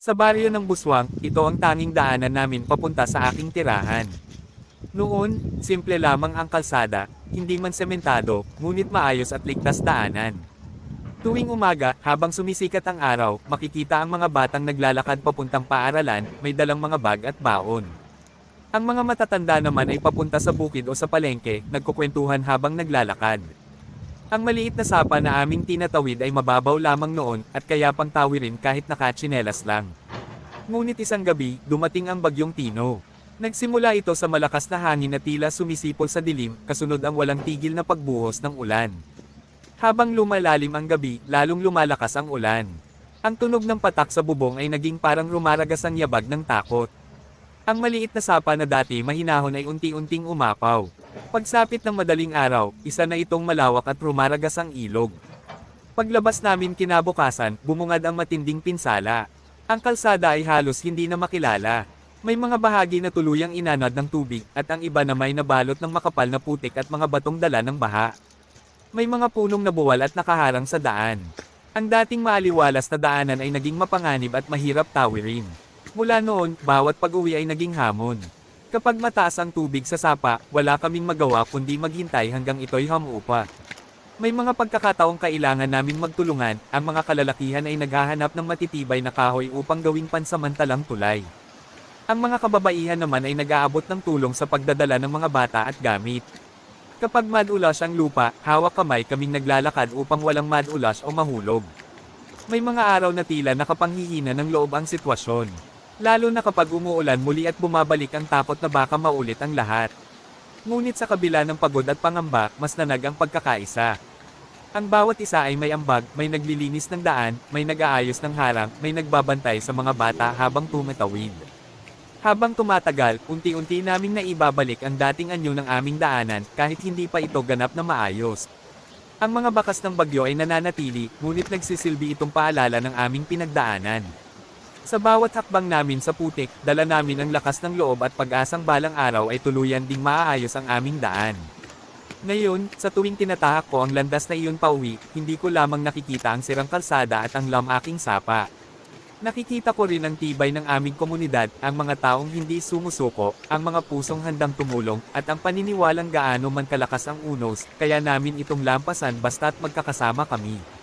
Sa baryo ng Buswang, ito ang tanging daanan namin papunta sa aking tirahan. Noon, simple lamang ang kalsada, hindi man sementado, ngunit maayos at ligtas daanan. Tuwing umaga, habang sumisikat ang araw, makikita ang mga batang naglalakad papuntang paaralan, may dalang mga bag at baon. Ang mga matatanda naman ay papunta sa bukid o sa palengke, nagkukwentuhan habang naglalakad. Ang maliit na sapa na aming tinatawid ay mababaw lamang noon, at kaya pang tawirin kahit nakatsinelas lang. Ngunit isang gabi, dumating ang bagyong Tino. Nagsimula ito sa malakas na hangin na tila sumisipol sa dilim, kasunod ang walang tigil na pagbuhos ng ulan. Habang lumalalim ang gabi, lalong lumalakas ang ulan. Ang tunog ng patak sa bubong ay naging parang rumaragas ang yabag ng takot. Ang maliit na sapa na dati mahinahon ay unti-unting umapaw. Pagsapit ng madaling araw, isa na itong malawak at rumaragas ang ilog. Paglabas namin kinabukasan, bumungad ang matinding pinsala. Ang kalsada ay halos hindi na makilala. May mga bahagi na tuluyang inanad ng tubig, at ang iba na may nabalot ng makapal na putik at mga batong dala ng baha. May mga punong nabuwal at nakaharang sa daan. Ang dating maaliwalas na daanan ay naging mapanganib at mahirap tawirin. Mula noon, bawat pag-uwi ay naging hamon. Kapag mataas ang tubig sa sapa, wala kaming magawa kundi maghintay hanggang ito'y hamupa. May mga pagkakataong kailangan naming magtulungan, ang mga kalalakihan ay naghahanap ng matitibay na kahoy upang gawing pansamantalang tulay. Ang mga kababaihan naman ay nag-aabot ng tulong sa pagdadala ng mga bata at gamit. Kapag madulas ang lupa, hawak kamay kaming naglalakad upang walang madulas o mahulog. May mga araw na tila nakapanghihina ng loob ang sitwasyon. Lalo na kapag umuulan muli at bumabalik ang takot na baka maulit ang lahat. Ngunit sa kabila ng pagod at pangamba, mas nanag ang pagkakaisa. Ang bawat isa ay may ambag, may naglilinis ng daan, may nag-aayos ng harang, may nagbabantay sa mga bata habang tumatawid. Habang tumatagal, unti-unti naming naibabalik ang dating anyo ng aming daanan kahit hindi pa ito ganap na maayos. Ang mga bakas ng bagyo ay nananatili, ngunit nagsisilbi itong paalala ng aming pinagdaanan. Sa bawat hakbang namin sa putik, dala namin ang lakas ng loob at pag-asang balang araw ay tuluyan ding maaayos ang aming daan. Ngayon, sa tuwing tinatahak ko ang landas na iyon pauwi, hindi ko lamang nakikita ang sirang kalsada at ang aking sapa. Nakikita ko rin ang tibay ng aming komunidad, ang mga taong hindi sumusuko, ang mga pusong handang tumulong, at ang paniniwalang gaano man kalakas ang unos, kaya namin itong lampasan basta't magkakasama kami.